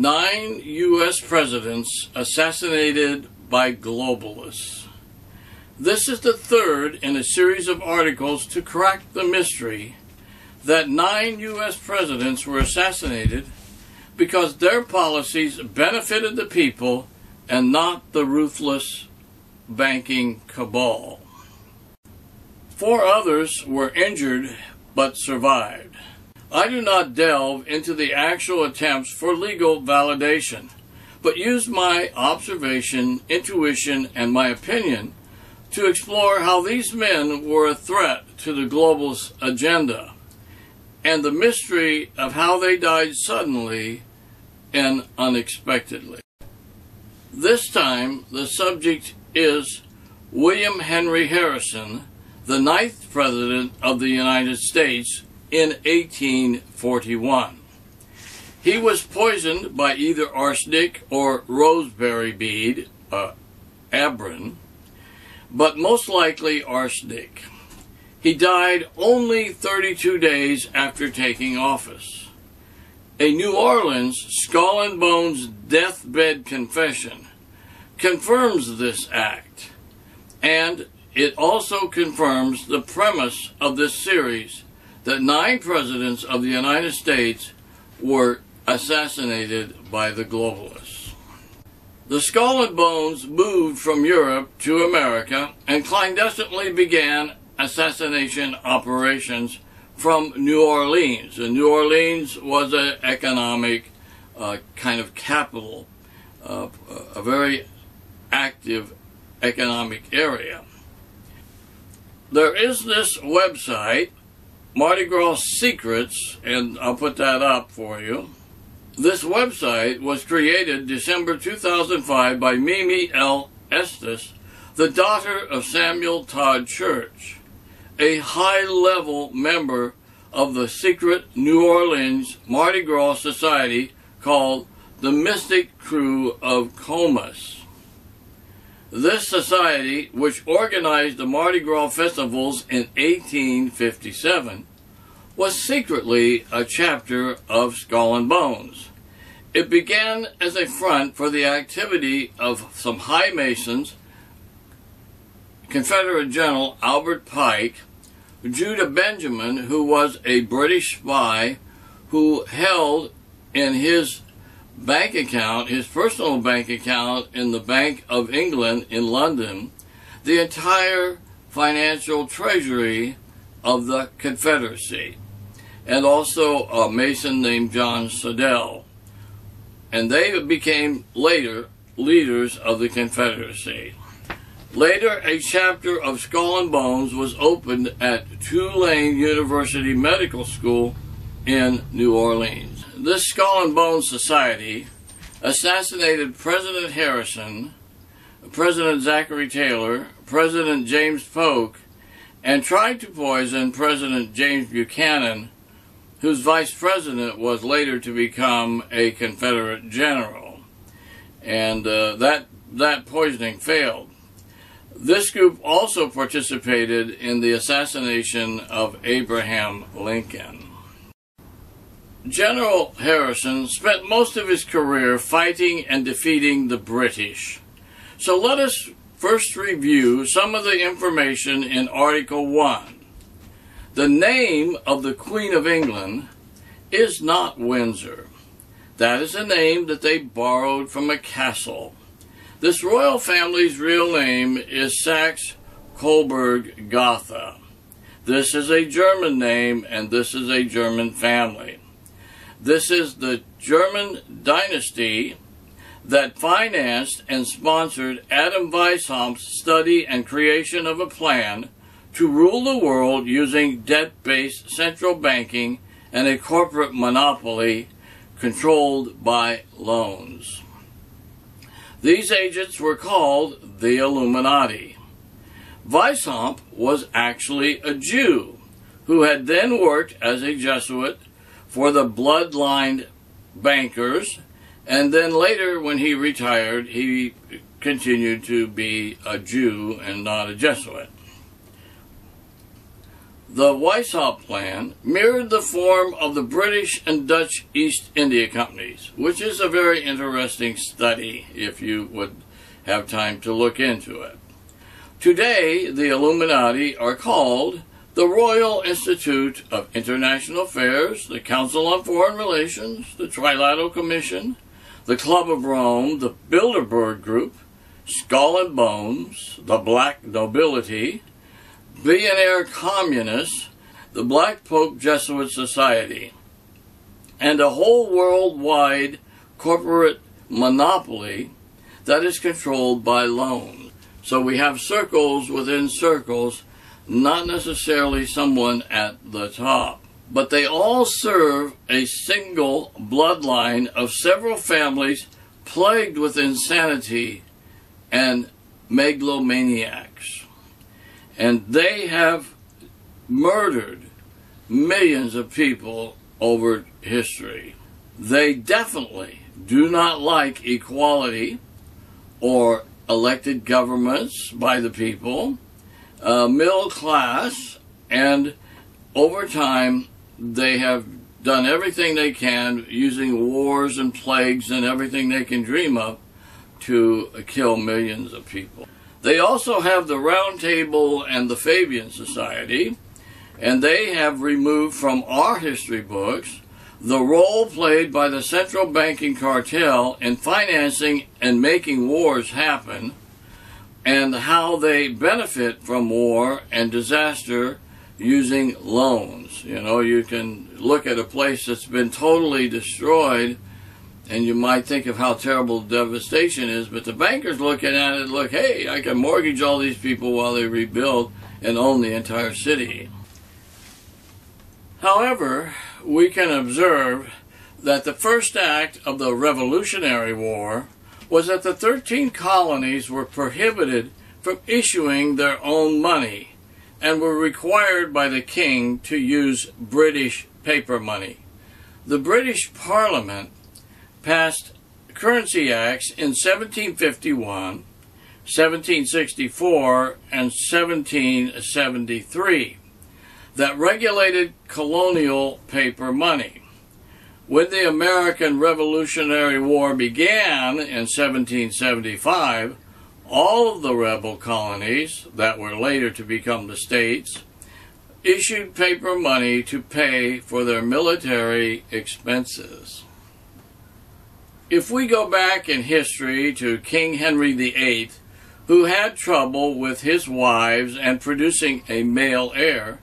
9 U.S. presidents assassinated by globalists. This is the third in a series of articles to crack the mystery that 9 U.S. presidents were assassinated because their policies benefited the people and not the ruthless banking cabal. 4 others were injured but survived. I do not delve into the actual attempts for legal validation, but use my observation, intuition, and my opinion to explore how these men were a threat to the globalist agenda, and the mystery of how they died suddenly and unexpectedly. This time, the subject is William Henry Harrison, the 9th President of the United States in 1841. He was poisoned by either arsenic or roseberry bead, abrin, but most likely arsenic. He died only 32 days after taking office. A New Orleans Skull and Bones deathbed confession confirms this act, and it also confirms the premise of this series that 9 presidents of the United States were assassinated by the globalists. The Skull and Bones moved from Europe to America and clandestinely began assassination operations from New Orleans. And New Orleans was an economic kind of capital, a very active economic area. There is this website, Mardi Gras Secrets, and I'll put that up for you. This website was created December 2005 by Mimi L. Estes, the daughter of Samuel Todd Church, a high-level member of the secret New Orleans Mardi Gras society called the Mystic Crew of Comus. This society, which organized the Mardi Gras festivals in 1857, was secretly a chapter of Skull and Bones. It began as a front for the activity of some high masons, Confederate General Albert Pike, Judah Benjamin, who was a British spy who held in his bank account, his personal bank account in the Bank of England in London, the entire financial treasury of the Confederacy, and also a Mason named John Slidell. And they became later leaders of the Confederacy. Later, a chapter of Skull and Bones was opened at Tulane University Medical School in New Orleans. This Skull and Bones Society assassinated President Harrison, President Zachary Taylor, President James Polk, and tried to poison President James Buchanan, whose vice president was later to become a Confederate general. And that poisoning failed. This group also participated in the assassination of Abraham Lincoln. General Harrison spent most of his career fighting and defeating the British. So let us first review some of the information in Article 1. The name of the Queen of England is not Windsor. That is a name that they borrowed from a castle. This royal family's real name is Saxe-Coburg-Gotha. This is a German name, and this is a German family. This is the German dynasty that financed and sponsored Adam Weishamp's study and creation of a plan to rule the world using debt-based central banking and a corporate monopoly controlled by loans. These agents were called the Illuminati. Weishaupt was actually a Jew who had then worked as a Jesuit for the bloodline bankers, and then later when he retired he continued to be a Jew and not a Jesuit. The Weishaupt plan mirrored the form of the British and Dutch East India Companies, which is a very interesting study if you would have time to look into it. Today, the Illuminati are called the Royal Institute of International Affairs, the Council on Foreign Relations, the Trilateral Commission, the Club of Rome, the Bilderberg Group, Skull and Bones, the Black Nobility, Billionaire Communists, the Black Pope Jesuit Society, and a whole worldwide corporate monopoly that is controlled by loans. So we have circles within circles, not necessarily someone at the top, but they all serve a single bloodline of several families plagued with insanity and megalomaniacs. And they have murdered millions of people over history. They definitely do not like equality or elected governments by the people, middle class, and over time they have done everything they can using wars and plagues and everything they can dream of to kill millions of people. They also have the Round Table and the Fabian Society, and they have removed from our history books the role played by the central banking cartel in financing and making wars happen, and how they benefit from war and disaster using loans. You know, you can look at a place that's been totally destroyed, and you might think of how terrible the devastation is, but the bankers looking at it look, hey, I can mortgage all these people while they rebuild and own the entire city. However, we can observe that the first act of the Revolutionary War was that the 13 colonies were prohibited from issuing their own money and were required by the king to use British paper money. The British Parliament passed currency acts in 1751, 1764, and 1773 that regulated colonial paper money. When the American Revolutionary War began in 1775, all of the rebel colonies that were later to become the states issued paper money to pay for their military expenses. If we go back in history to King Henry VIII, who had trouble with his wives and producing a male heir,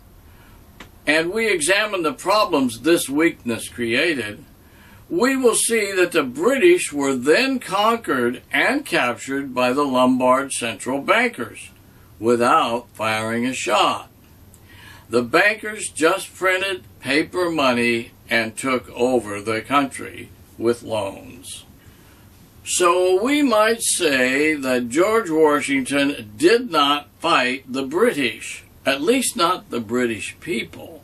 and we examine the problems this weakness created, we will see that the British were then conquered and captured by the Lombard central bankers without firing a shot. The bankers just printed paper money and took over the country with loans. So we might say that George Washington did not fight the British, at least not the British people.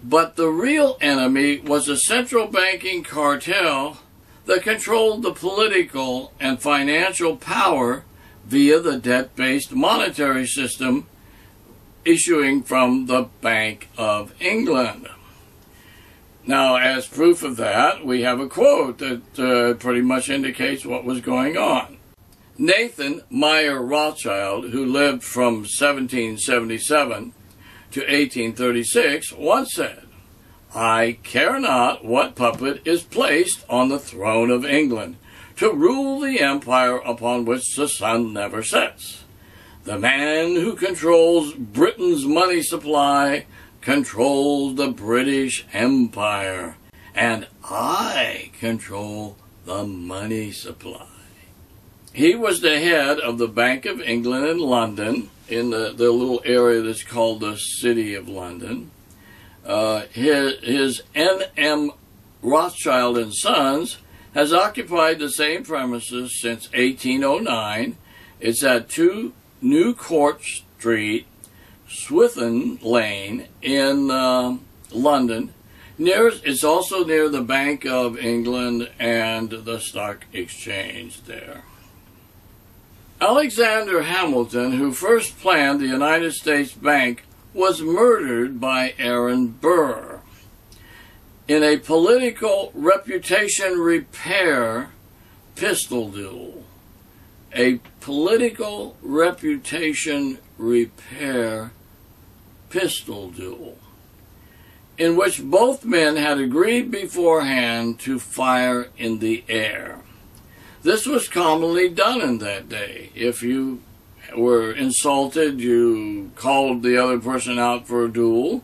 But the real enemy was a central banking cartel that controlled the political and financial power via the debt-based monetary system issuing from the Bank of England. Now, as proof of that, we have a quote that pretty much indicates what was going on. Nathan Meyer Rothschild, who lived from 1777 to 1836, once said, "I care not what puppet is placed on the throne of England to rule the empire upon which the sun never sets. The man who controls Britain's money supply controls the British Empire, and I control the money supply." He was the head of the Bank of England in London, in the little area that's called the City of London. His N.M. Rothschild and Sons has occupied the same premises since 1809. It's at 2 New Court Street, Swithin Lane in London. It's also near the Bank of England and the Stock Exchange there. Alexander Hamilton, who first planned the United States Bank, was murdered by Aaron Burr in a political reputation repair pistol duel. A political reputation repair pistol duel, in which both men had agreed beforehand to fire in the air. This was commonly done in that day. If you were insulted, you called the other person out for a duel,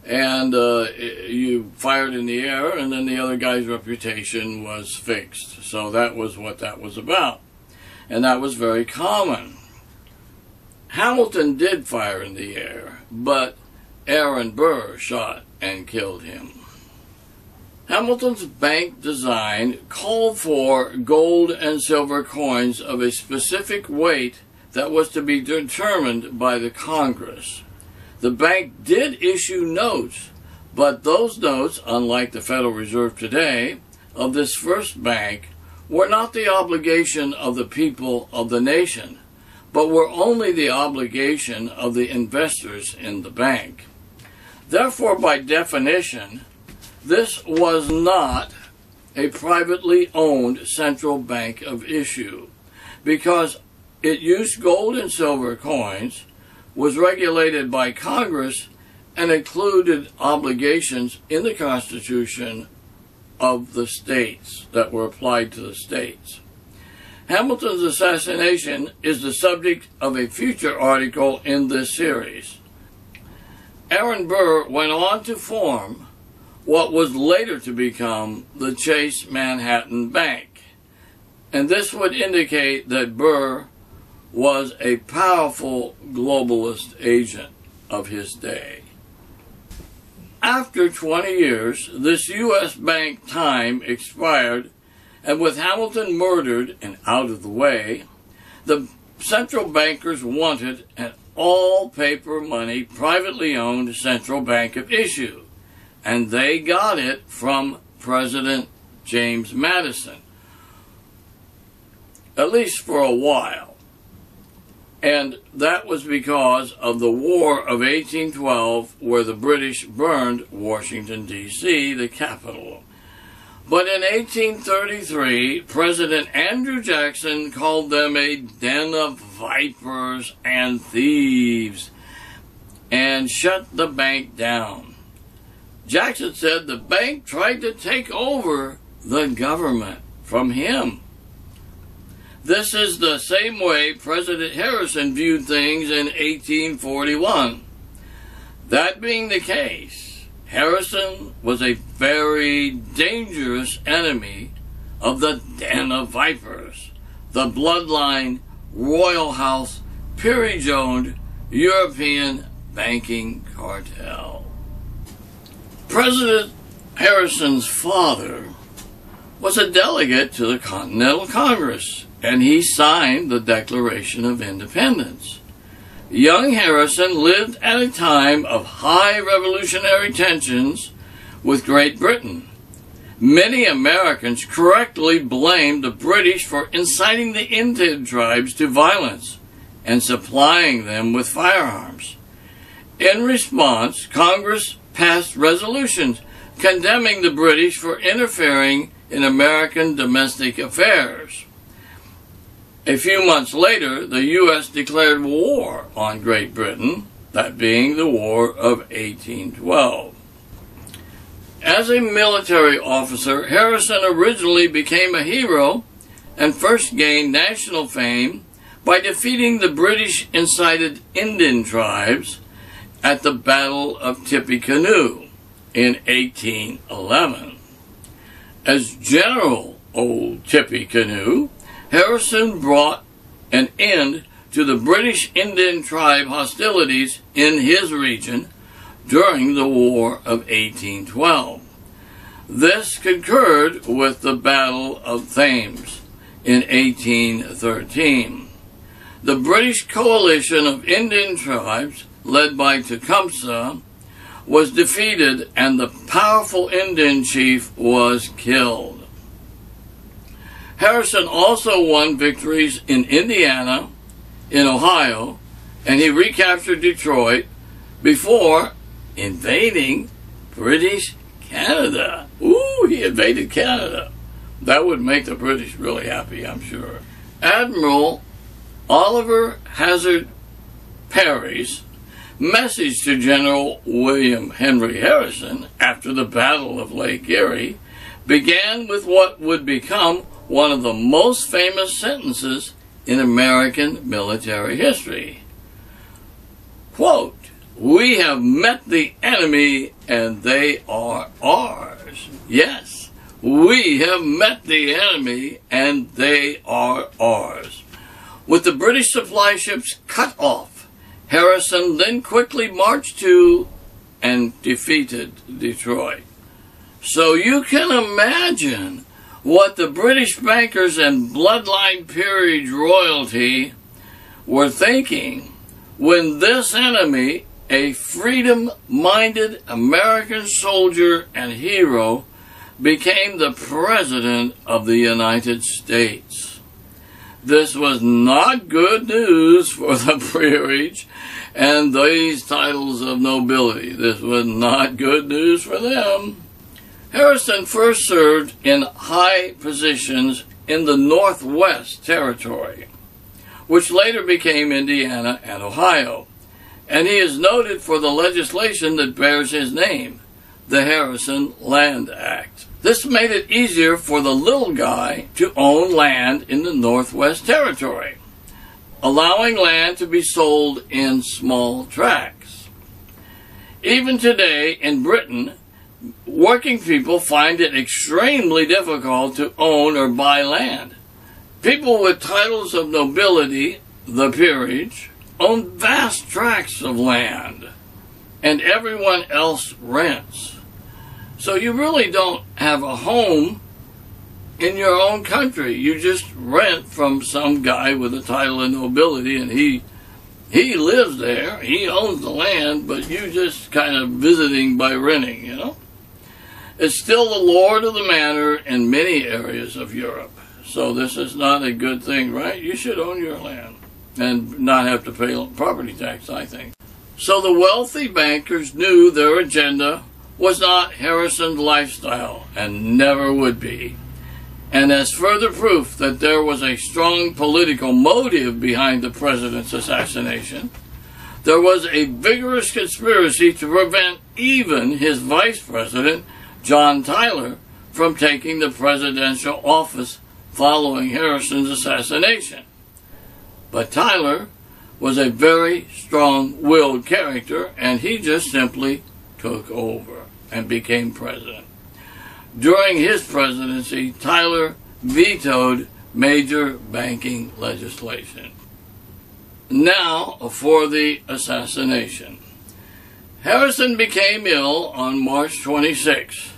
and you fired in the air, and then the other guy's reputation was fixed. So that was what that was about. And that was very common. Hamilton did fire in the air, but Aaron Burr shot and killed him. Hamilton's bank design called for gold and silver coins of a specific weight that was to be determined by the Congress. The bank did issue notes, but those notes, unlike the Federal Reserve today, of this first bank, were not the obligation of the people of the nation, but were only the obligation of the investors in the bank. Therefore, by definition, this was not a privately owned central bank of issue, because it used gold and silver coins, was regulated by Congress, and included obligations in the Constitution of the states that were applied to the states. Hamilton's assassination is the subject of a future article in this series. Aaron Burr went on to form what was later to become the Chase Manhattan Bank, and this would indicate that Burr was a powerful globalist agent of his day. After 20 years, this U.S. bank time expired, and with Hamilton murdered and out of the way, the central bankers wanted an all-paper money, privately owned central bank of issue, and they got it from President James Madison, at least for a while. And that was because of the War of 1812, where the British burned Washington, D.C., the capital. But in 1833, President Andrew Jackson called them a den of vipers and thieves and shut the bank down. Jackson said the bank tried to take over the government from him. This is the same way President Harrison viewed things in 1841. That being the case, Harrison was a very dangerous enemy of the Den of Vipers, the bloodline, royal house, peerage-owned European banking cartel. President Harrison's father was a delegate to the Continental Congress, and he signed the Declaration of Independence. Young Harrison lived at a time of high revolutionary tensions with Great Britain. Many Americans correctly blamed the British for inciting the Indian tribes to violence and supplying them with firearms. In response, Congress passed resolutions condemning the British for interfering in American domestic affairs. A few months later, the U.S. declared war on Great Britain, that being the War of 1812. As a military officer, Harrison originally became a hero and first gained national fame by defeating the British-incited Indian tribes at the Battle of Tippecanoe in 1811. As General Old Tippecanoe, Harrison brought an end to the British Indian tribe hostilities in his region during the War of 1812. This concurred with the Battle of Thames in 1813. The British coalition of Indian tribes, led by Tecumseh, was defeated, and the powerful Indian chief was killed. Harrison also won victories in Indiana, in Ohio, and he recaptured Detroit, before invading British Canada. Ooh, he invaded Canada. That would make the British really happy, I'm sure. Admiral Oliver Hazard Perry's message to General William Henry Harrison after the Battle of Lake Erie began with what would become one of the most famous sentences in American military history. Quote, "We have met the enemy and they are ours." Yes, we have met the enemy and they are ours. With the British supply ships cut off, Harrison then quickly marched to and defeated Detroit. So you can imagine what the British bankers and bloodline peerage royalty were thinking when this enemy, a freedom-minded American soldier and hero, became the President of the United States. This was not good news for the peerage and these titles of nobility. This was not good news for them. Harrison first served in high positions in the Northwest Territory, which later became Indiana and Ohio, and he is noted for the legislation that bears his name, the Harrison Land Act. This made it easier for the little guy to own land in the Northwest Territory, allowing land to be sold in small tracts. Even today in Britain, working people find it extremely difficult to own or buy land. People with titles of nobility, the peerage, own vast tracts of land, and everyone else rents. So you really don't have a home in your own country. You just rent from some guy with a title of nobility, and he lives there. He owns the land, but you just kind of visiting by renting, you know. It's still the lord of the manor in many areas of Europe. So this is not a good thing, right? You should own your land and not have to pay property tax, I think. So the wealthy bankers knew their agenda was not Harrison's lifestyle and never would be. And as further proof that there was a strong political motive behind the president's assassination, there was a vigorous conspiracy to prevent even his vice president, John Tyler, from taking the presidential office following Harrison's assassination. But Tyler was a very strong-willed character, and he just simply took over and became president. During his presidency, Tyler vetoed major banking legislation. Now for the assassination. Harrison became ill on March 26.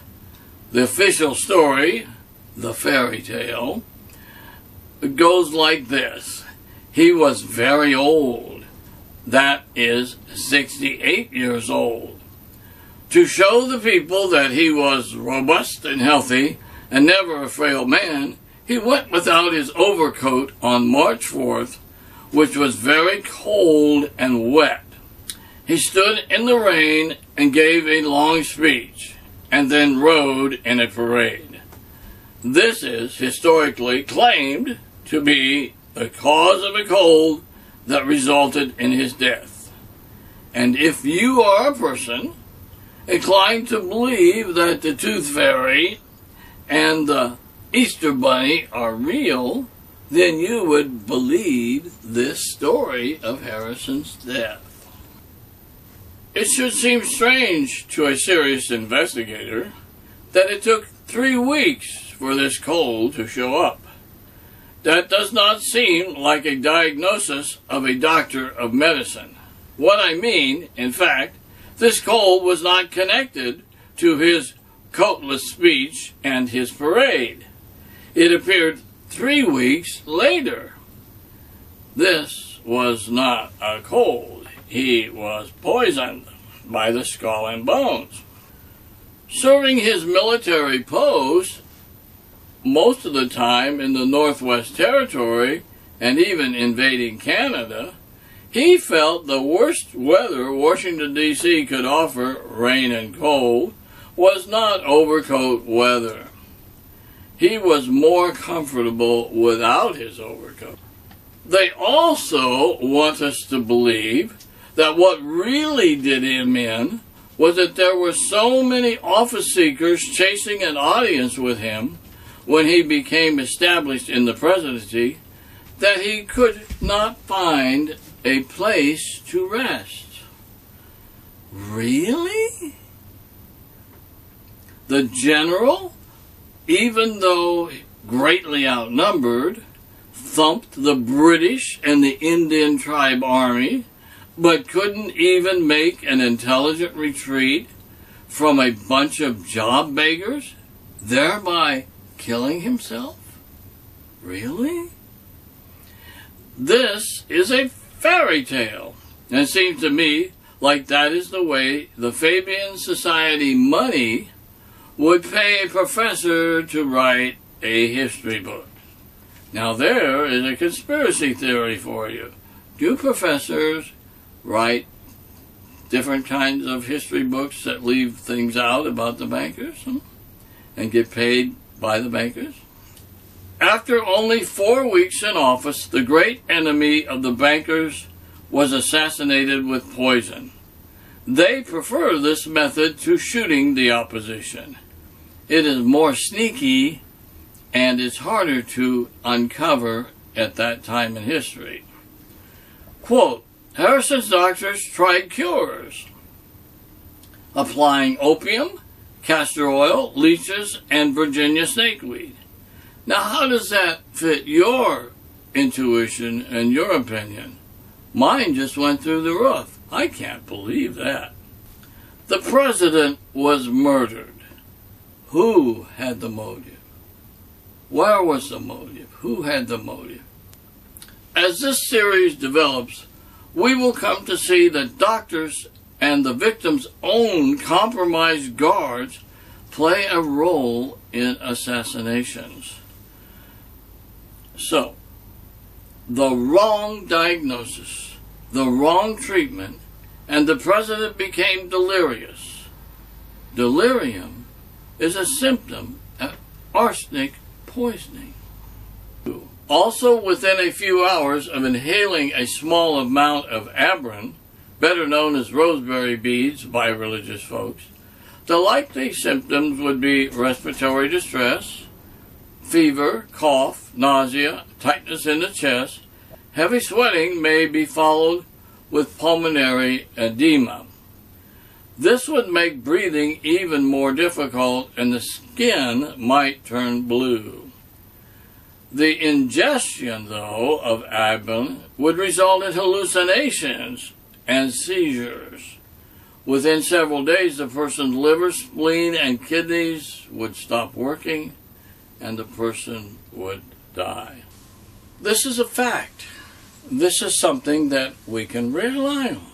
The official story, the fairy tale, goes like this. He was very old, that is 68 years old. To show the people that he was robust and healthy and never a frail man, he went without his overcoat on March 4th, which was very cold and wet. He stood in the rain and gave a long speech, and then rode in a parade. This is historically claimed to be the cause of a cold that resulted in his death. And if you are a person inclined to believe that the Tooth Fairy and the Easter Bunny are real, then you would believe this story of Harrison's death. It should seem strange to a serious investigator that it took 3 weeks for this cold to show up. That does not seem like a diagnosis of a doctor of medicine. What I mean, in fact, this cold was not connected to his coatless speech and his parade. It appeared 3 weeks later. This was not a cold. He was poisoned by the Skull and Bones. Serving his military post most of the time in the Northwest Territory and even invading Canada, He felt the worst weather Washington, D.C. could offer, rain and cold, was not overcoat weather. He was more comfortable without his overcoat. They also want us to believe that what really did him in was that there were so many office seekers chasing an audience with him when he became established in the presidency that he could not find a place to rest. Really? The general, even though greatly outnumbered, thumped the British and the Indian tribe army, but couldn't even make an intelligent retreat from a bunch of job beggars, thereby killing himself? Really? This is a fairy tale, and it seems to me like that is the way the Fabian Society money would pay a professor to write a history book. Now there is a conspiracy theory for you. Do professors write different kinds of history books that leave things out about the bankers and get paid by the bankers? After only 4 weeks in office, the great enemy of the bankers was assassinated with poison. They prefer this method to shooting the opposition. It is more sneaky and it's harder to uncover at that time in history. Quote, Harrison's doctors tried cures, applying opium, castor oil, leeches, and Virginia snakeweed. Now, how does that fit your intuition and your opinion? Mine just went through the roof. I can't believe that. The president was murdered. Who had the motive? Where was the motive? Who had the motive? As this series develops, we will come to see that doctors and the victim's own compromised guards play a role in assassinations. So, the wrong diagnosis, the wrong treatment, and the president became delirious. Delirium is a symptom of arsenic poisoning. Also, within a few hours of inhaling a small amount of abrin, better known as rosemary beads by religious folks, the likely symptoms would be respiratory distress, fever, cough, nausea, tightness in the chest. Heavy sweating may be followed with pulmonary edema. This would make breathing even more difficult and the skin might turn blue. The ingestion, though, of abrin would result in hallucinations and seizures. Within several days, the person's liver, spleen, and kidneys would stop working and the person would die. This is a fact. This is something that we can rely on.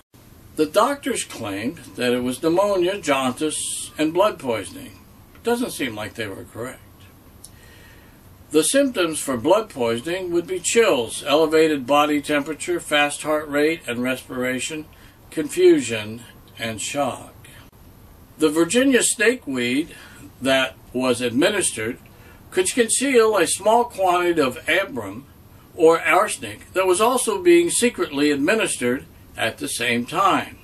The doctors claimed that it was pneumonia, jaundice, and blood poisoning. Doesn't seem like they were correct. The symptoms for blood poisoning would be chills, elevated body temperature, fast heart rate and respiration, confusion, and shock. The Virginia snakeweed that was administered could conceal a small quantity of abrin or arsenic that was also being secretly administered at the same time.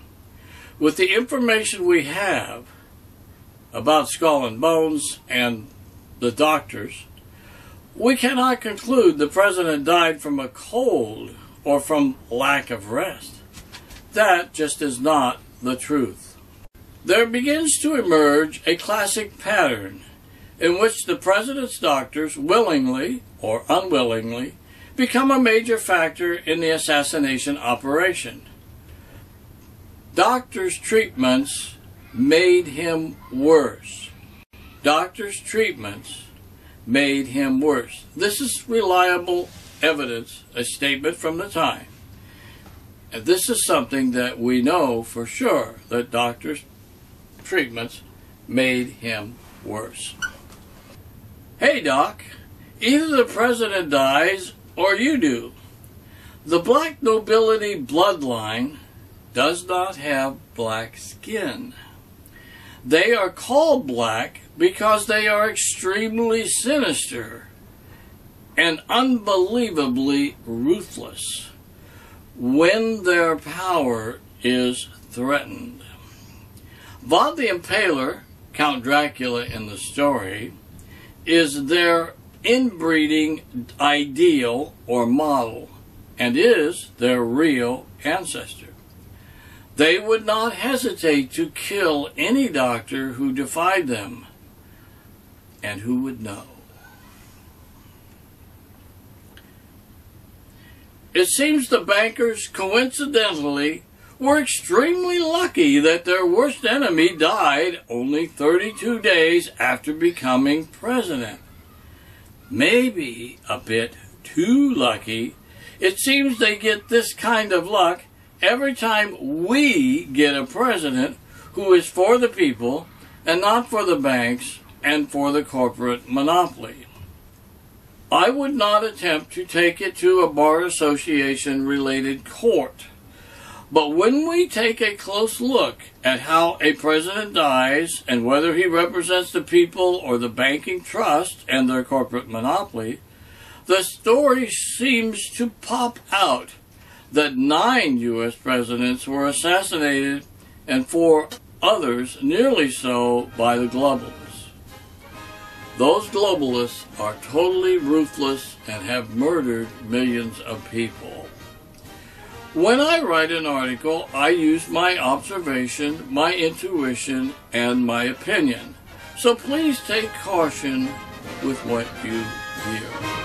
With the information we have about Skull and Bones and the doctors, we cannot conclude the president died from a cold or from lack of rest. That just is not the truth. There begins to emerge a classic pattern in which the president's doctors willingly or unwillingly become a major factor in the assassination operation. Doctors' treatments made him worse. Doctors' treatments made him worse. This is reliable evidence, a statement from the time. And this is something that we know for sure, that doctors' treatments made him worse. Hey, Doc, either the president dies or you do. The black nobility bloodline does not have black skin. They are called black because they are extremely sinister and unbelievably ruthless when their power is threatened. Vald the Impaler, Count Dracula in the story, is their inbreeding ideal or model, and is their real ancestor. They would not hesitate to kill any doctor who defied them, and who would know. It seems the bankers, coincidentally, were extremely lucky that their worst enemy died only 32 days after becoming president. Maybe a bit too lucky. It seems they get this kind of luck every time we get a president who is for the people and not for the banks and for the corporate monopoly. I would not attempt to take it to a bar association related court. But when we take a close look at how a president dies and whether he represents the people or the banking trust and their corporate monopoly, the story seems to pop out that 9 U.S. presidents were assassinated and 4 others nearly so by the globalists. Those globalists are totally ruthless and have murdered millions of people. When I write an article, I use my observation, my intuition, and my opinion. So please take caution with what you hear.